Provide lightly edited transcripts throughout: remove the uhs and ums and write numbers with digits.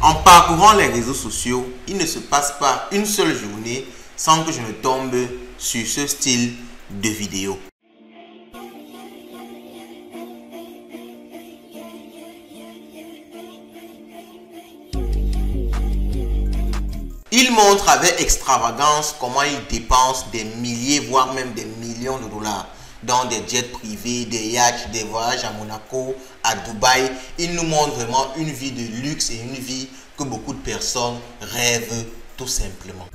En parcourant les réseaux sociaux, il ne se passe pas une seule journée sans que je ne tombe sur ce style de vidéo. Il montre avec extravagance comment il dépense des milliers, voire même des millions de dollars dans des jets privés, des yachts, des voyages à Monaco, à Dubaï. Il nous montre vraiment une vie de luxe et une vie que beaucoup de personnes rêvent tout simplement.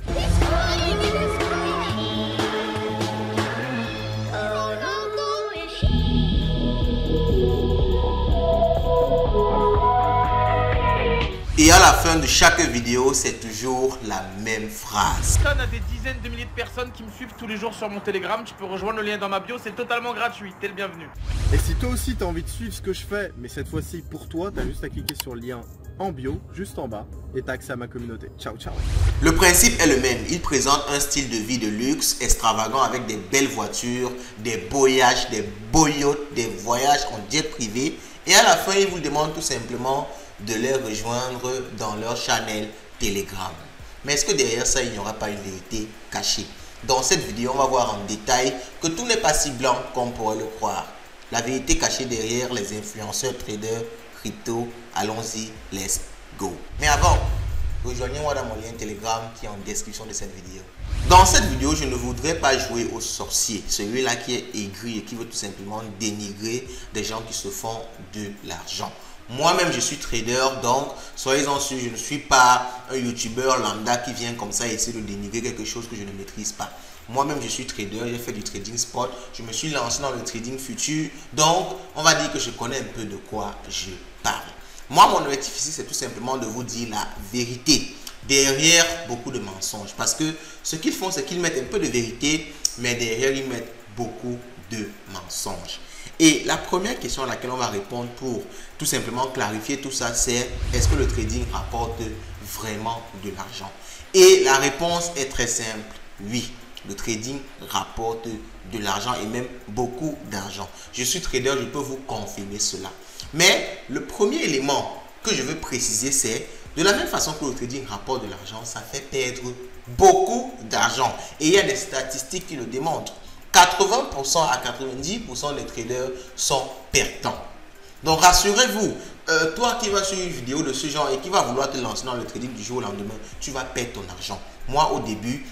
Et à la fin de chaque vidéo, c'est toujours la même phrase. On a des dizaines de milliers de personnes qui me suivent tous les jours sur mon Telegram. Tu peux rejoindre le lien dans ma bio, c'est totalement gratuit. T'es le bienvenu. Et si toi aussi tu as envie de suivre ce que je fais, mais cette fois-ci pour toi, tu as juste à cliquer sur le lien en bio, juste en bas, et tu as accès à ma communauté. Ciao, ciao. Le principe est le même. Il présente un style de vie de luxe extravagant avec des belles voitures, des beaux yachts, des beaux yachts, des voyages en jet privé. Et à la fin, il vous demande tout simplement de les rejoindre dans leur channel Telegram. Mais est-ce que derrière ça, il n'y aura pas une vérité cachée? Dans cette vidéo, on va voir en détail que tout n'est pas si blanc qu'on pourrait le croire. La vérité cachée derrière les influenceurs traders crypto, allons-y, let's go. Mais avant, rejoignez-moi dans mon lien Telegram qui est en description de cette vidéo. Dans cette vidéo, je ne voudrais pas jouer au sorcier, celui-là qui est aigri et qui veut tout simplement dénigrer des gens qui se font de l'argent. Moi-même, je suis trader, donc soyez-en sûrs, je ne suis pas un youtubeur lambda qui vient comme ça essayer de dénigrer quelque chose que je ne maîtrise pas. Moi-même, je suis trader, j'ai fait du trading spot, je me suis lancé dans le trading futur, donc on va dire que je connais un peu de quoi je parle. Moi, mon objectif ici, c'est tout simplement de vous dire la vérité derrière beaucoup de mensonges. Parce que ce qu'ils font, c'est qu'ils mettent un peu de vérité, mais derrière, ils mettent beaucoup de mensonges. Et la première question à laquelle on va répondre pour tout simplement clarifier tout ça, c'est est-ce que le trading rapporte vraiment de l'argent? Et la réponse est très simple, oui. Le trading rapporte de l'argent et même beaucoup d'argent. Je suis trader, je peux vous confirmer cela. Mais le premier élément que je veux préciser, c'est de la même façon que le trading rapporte de l'argent, ça fait perdre beaucoup d'argent. Et il y a des statistiques qui le démontrent. 80% à 90% des traders sont perdants. Donc rassurez-vous, toi qui vas suivre une vidéo de ce genre et qui va vouloir te lancer dans le trading du jour au lendemain, tu vas perdre ton argent. Moi au début,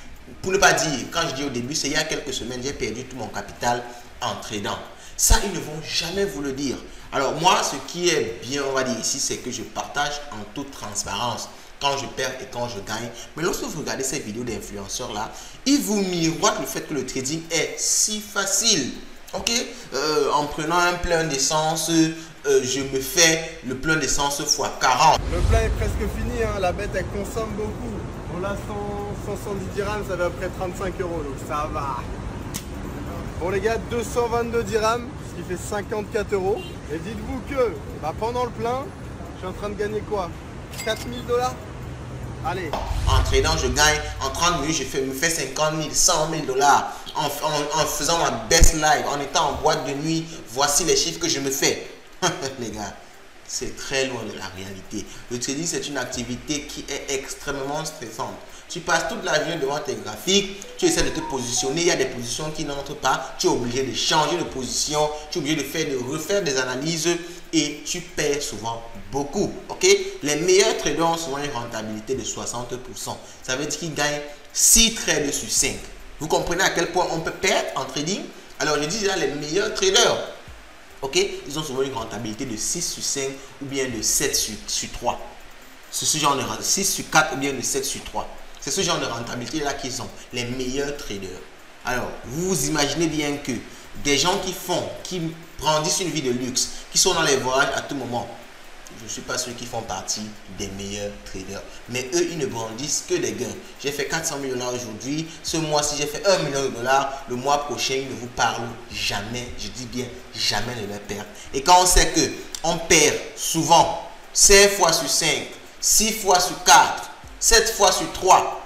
pour ne pas dire, quand je dis au début, c'est il y a quelques semaines, j'ai perdu tout mon capital en tradant. Ça, ils ne vont jamais vous le dire. Alors moi, ce qui est bien, on va dire ici, c'est que je partage en toute transparence quand je perds et quand je gagne. Mais lorsque vous regardez ces vidéos d'influenceurs là, ils vous miroitent le fait que le trading est si facile. Ok, en prenant un plein d'essence, je me fais le plein d'essence x 40. Le plein est presque fini, hein. La bête elle consomme beaucoup. On a 170 dirhams, ça fait à peu près 35 €, donc ça va. Bon les gars, 222 dirhams, ce qui fait 54 €. Et dites-vous que pendant le plein, je suis en train de gagner quoi? 4000 $. Allez. En tradant, je gagne. En 30 minutes, je me fais 50 000, 100 000 $. En faisant ma best live, en étant en boîte de nuit, voici les chiffres que je me fais. Les gars, c'est très loin de la réalité. Le trading, c'est une activité qui est extrêmement stressante. Tu passes toute la journée devant tes graphiques, tu essaies de te positionner, il y a des positions qui n'entrent pas, tu es obligé de changer de position, tu es obligé de refaire des analyses et tu perds souvent beaucoup. Ok, les meilleurs traders ont souvent une rentabilité de 60%. Ça veut dire qu'ils gagnent 6 trades sur 5. Vous comprenez à quel point on peut perdre en trading? Alors je dis là, les meilleurs traders, ok, ils ont souvent une rentabilité de 6 sur 5 ou bien de 7 sur 3. C'est ce genre de 6 sur 4 ou bien de 7 sur 3. C'est ce genre de rentabilité là qu'ils ont, les meilleurs traders. Alors, vous imaginez bien que des gens qui brandissent une vie de luxe, qui sont dans les voyages à tout moment, je ne suis pas sûr qu'ils font partie des meilleurs traders. Mais eux, ils ne brandissent que des gains. J'ai fait 400 000 $ aujourd'hui. Ce mois-ci, j'ai fait 1 million $. Le mois prochain, ils ne vous parlent jamais. Je dis bien jamais de leur perte. Et quand on sait qu'on perd souvent 5 fois sur 5, 6 fois sur 4, 7 fois sur 3,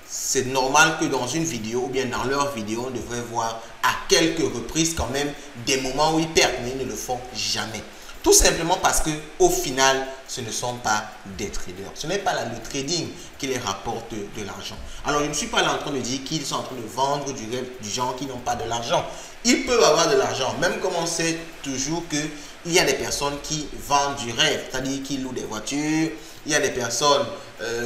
c'est normal que dans une vidéo ou bien dans leur vidéo, on devrait voir à quelques reprises quand même des moments où ils perdent, mais ils ne le font jamais. Tout simplement parce que au final, ce ne sont pas des traders. Ce n'est pas le trading qui les rapporte de l'argent. Alors, je ne suis pas là en train de dire qu'ils sont en train de vendre du rêve du gens qui n'ont pas de l'argent. Ils peuvent avoir de l'argent, même comme on sait toujours qu'il y a des personnes qui vendent du rêve, c'est-à-dire qui louent des voitures, il y a des personnes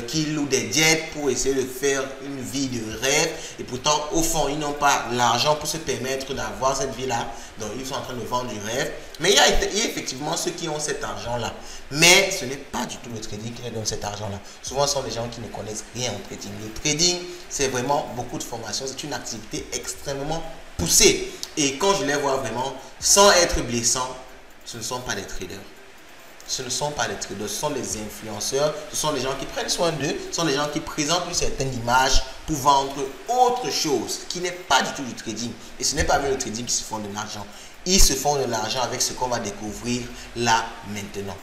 qui louent des jets pour essayer de faire une vie de rêve et pourtant au fond ils n'ont pas l'argent pour se permettre d'avoir cette vie là, donc ils sont en train de vendre du rêve. Mais il y a effectivement ceux qui ont cet argent là, mais ce n'est pas du tout le trading qui leur donne cet argent là. Souvent ce sont des gens qui ne connaissent rien au trading. Le trading c'est vraiment beaucoup de formation, c'est une activité extrêmement poussée et quand je les vois vraiment sans être blessants, ce ne sont pas des traders. Ce ne sont pas des traders, ce sont des influenceurs, ce sont des gens qui prennent soin d'eux, ce sont des gens qui présentent une certaine image pour vendre autre chose qui n'est pas du tout du trading. Et ce n'est pas avec le trading qu'ils se font de l'argent. Ils se font de l'argent avec ce qu'on va découvrir là maintenant.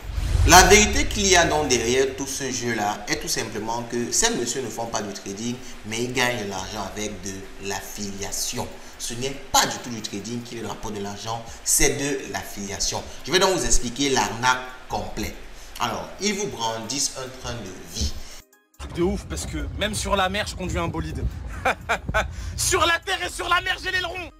La vérité qu'il y a donc derrière tout ce jeu-là est tout simplement que ces messieurs ne font pas du trading, mais ils gagnent de l'argent avec de l'affiliation. Ce n'est pas du tout du trading qui leur rapporte de l'argent, c'est de l'affiliation. Je vais donc vous expliquer l'arnaque complète. Alors, ils vous brandissent un train de vie. Truc de ouf, parce que même sur la mer, je conduis un bolide. Sur la terre et sur la mer, j'ai l'aileron.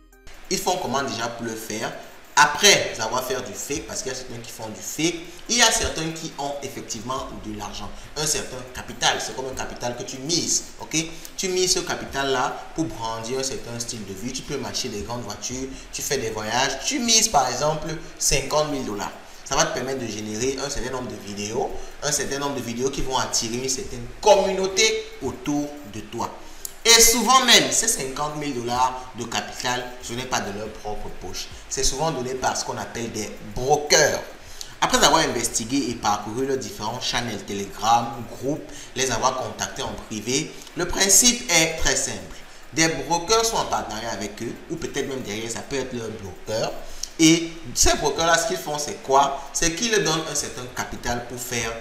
Ils font comment déjà pour le faire? Après avoir fait du fake, parce qu'il y a certains qui font du fake, il y a certains qui ont effectivement de l'argent, un certain capital. C'est comme un capital que tu mises, ok? Tu mises ce capital-là pour brandir un certain style de vie. Tu peux m'acheter des grandes voitures, tu fais des voyages, tu mises par exemple 50 000 $. Ça va te permettre de générer un certain nombre de vidéos, qui vont attirer une certaine communauté autour de toi. Et souvent même, ces 50 000 $ de capital, ce n'est pas de leur propre poche. C'est souvent donné par ce qu'on appelle des brokers. Après avoir investigué et parcouru leurs différents channels Telegram, groupes, les avoir contactés en privé, le principe est très simple. Des brokers sont en partenariat avec eux, ou peut-être même derrière, ça peut être leur broker. Et ces brokers-là, ce qu'ils font, c'est quoi? C'est qu'ils leur donnent un certain capital pour faire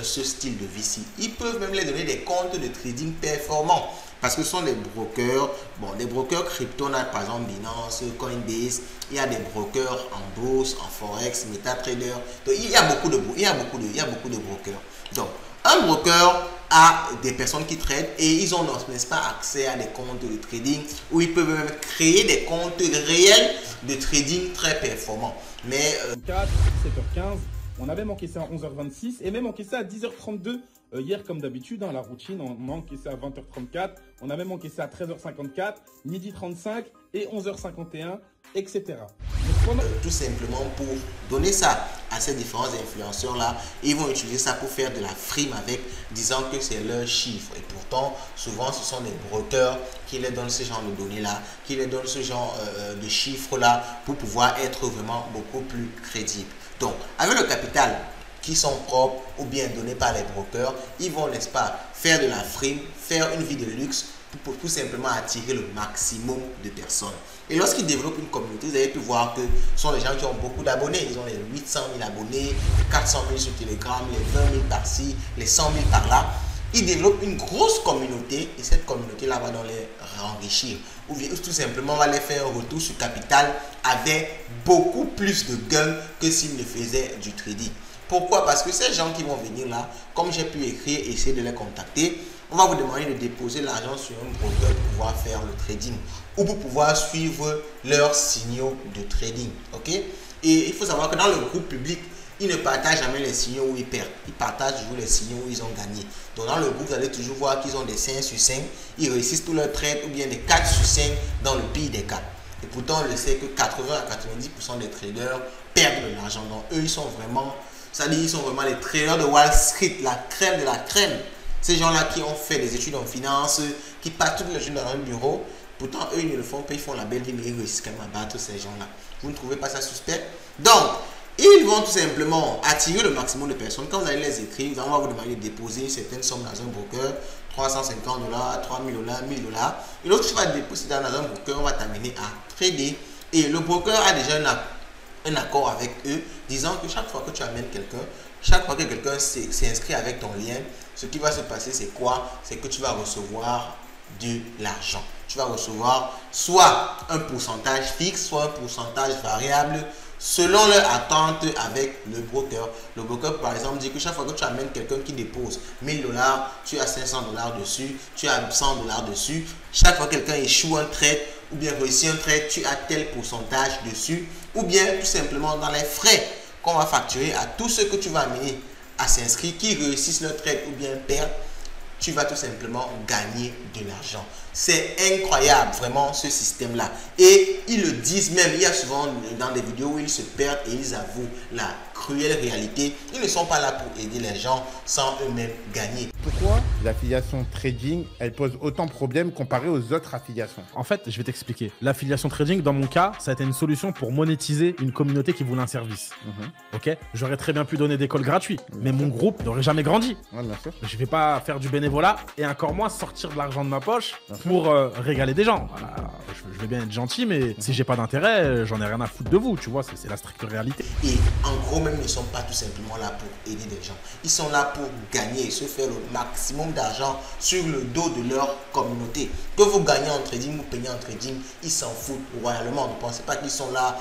ce style de vie-ci. Ils peuvent même les donner des comptes de trading performants. Parce que ce sont des brokers, bon, des brokers crypto, par exemple Binance, Coinbase, il y a des brokers en bourse, en forex, MetaTrader. Donc il y a beaucoup de brokers. Donc un broker a des personnes qui tradent et ils ont, n'est-ce pas, accès à des comptes de trading où ils peuvent même créer des comptes réels de trading très performants. Mais 7h15, on avait manqué ça à 11h26 et même encaissé à 10h32. Hier, comme d'habitude, dans la routine, on a encaissé à 20h34, on a même encaissé à 13h54, midi 35 et 11h51, etc. Tout simplement pour donner ça à ces différents influenceurs-là, ils vont utiliser ça pour faire de la frime avec, disant que c'est leur chiffre. Et pourtant, souvent, ce sont des brokers qui les donnent ce genre de données-là, qui les donnent ce genre de chiffres-là pour pouvoir être vraiment beaucoup plus crédibles. Donc, avec le capital qui sont propres ou bien donnés par les brokers, ils vont, n'est-ce pas, faire de la frime, faire une vie de luxe pour tout simplement attirer le maximum de personnes. Et lorsqu'ils développent une communauté, vous avez pu voir que ce sont les gens qui ont beaucoup d'abonnés. Ils ont les 800 000 abonnés, 400 000 sur Telegram, les 20 000 par-ci, les 100 000 par-là. Ils développent une grosse communauté et cette communauté-là va donc les enrichir. Ou bien tout simplement va les faire un retour sur capital avec beaucoup plus de gains que s'ils ne faisaient du trading. Pourquoi? Parce que ces gens qui vont venir là, comme j'ai pu écrire et essayer de les contacter, on va vous demander de déposer l'argent sur un broker pour pouvoir faire le trading ou pour pouvoir suivre leurs signaux de trading. Ok? Et il faut savoir que dans le groupe public, ils ne partagent jamais les signaux où ils perdent. Ils partagent toujours les signaux où ils ont gagné. Donc dans le groupe, vous allez toujours voir qu'ils ont des 5 sur 5. Ils réussissent tous leurs trades ou bien des 4 sur 5 dans le pire des cas. Et pourtant, on le sait que 80 à 90% des traders perdent de l'argent. Donc eux, ils sont vraiment... C'est-à-dire ils sont vraiment les traders de Wall Street, la crème de la crème. Ces gens-là qui ont fait des études en finance, qui passent toute la journée dans un bureau, pourtant eux ils ne le font pas, ils font la belle vie, mais ils réussissent quand même à battre ces gens-là. Vous ne trouvez pas ça suspect? Donc, ils vont tout simplement attirer le maximum de personnes. Quand vous allez les écrire, on va vous demander de déposer une certaine somme dans un broker, 350 $, 3000 $, 1000 $. Et lorsque tu vas déposer dans un broker, on va t'amener à trader. Et le broker a déjà un accord avec eux, disant que chaque fois que tu amènes quelqu'un, chaque fois que quelqu'un s'inscrit avec ton lien, ce qui va se passer, c'est quoi? C'est que tu vas recevoir de l'argent. Tu vas recevoir soit un pourcentage fixe, soit un pourcentage variable, selon leur attente avec le broker. Le broker, par exemple, dit que chaque fois que tu amènes quelqu'un qui dépose 1000 $, tu as 500 $ dessus, tu as 100 $ dessus. Chaque fois que quelqu'un échoue un trade ou bien réussit un trade, tu as tel pourcentage dessus. Ou bien tout simplement dans les frais qu'on va facturer à tous ceux que tu vas amener à s'inscrire, qui réussissent leur trade ou bien perdent, tu vas tout simplement gagner de l'argent. C'est incroyable vraiment ce système-là. Et ils le disent même, il y a souvent dans des vidéos où ils se perdent et ils avouent la cruelle réalité. Ils ne sont pas là pour aider les gens sans eux-mêmes gagner. Pourquoi l'affiliation trading, elle pose autant de problèmes comparé aux autres affiliations? En fait, je vais t'expliquer. L'affiliation trading, dans mon cas, ça a été une solution pour monétiser une communauté qui voulait un service. Ok, j'aurais très bien pu donner des calls gratuits, mais mon groupe n'aurait jamais grandi. Ouais, bien sûr. Je vais pas faire du bénévolat et encore moins sortir de l'argent de ma poche pour régaler des gens. Voilà, je vais bien être gentil, mais si j'ai pas d'intérêt, j'en ai rien à foutre de vous, tu vois, c'est la stricte réalité. Et en gros, même, ils ne sont pas tout simplement là pour aider des gens. Ils sont là pour gagner et se faire le maximum d'argent sur le dos de leur communauté. Que vous gagnez en trading ou payez en trading, ils s'en foutent royalement. Ne pensez pas qu'ils sont là,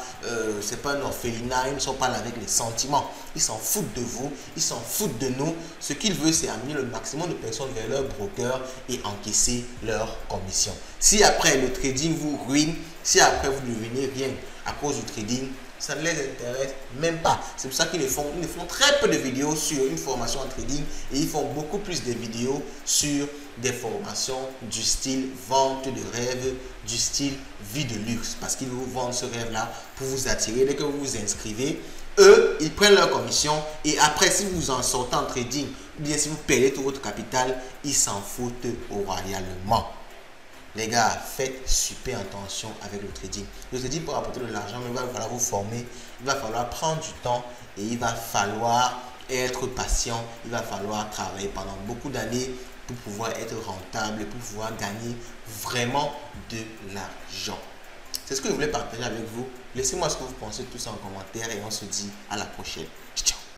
c'est pas un orphelinat, ils ne sont pas là avec les sentiments. Ils s'en foutent de vous, ils s'en foutent de nous. Ce qu'ils veulent, c'est amener le maximum de personnes vers leur broker et encaisser leur commission. Si après le trading vous ruine, si après vous ne ruinez rien à cause du trading, ça ne les intéresse même pas. C'est pour ça qu'ils font très peu de vidéos sur une formation en trading et ils font beaucoup plus de vidéos sur des formations du style vente de rêve, du style vie de luxe, parce qu'ils vous vendent ce rêve-là pour vous attirer. Dès que vous vous inscrivez, eux, ils prennent leur commission et après, si vous en sortez en trading ou bien si vous perdez tout votre capital, ils s'en foutent royalement. Les gars, faites super attention avec le trading. Le trading pour apporter de l'argent, mais il va falloir vous former, il va falloir prendre du temps et il va falloir être patient. Il va falloir travailler pendant beaucoup d'années pour pouvoir être rentable et pour pouvoir gagner vraiment de l'argent. C'est ce que je voulais partager avec vous. Laissez-moi ce que vous pensez de tout ça en commentaire et on se dit à la prochaine. Ciao.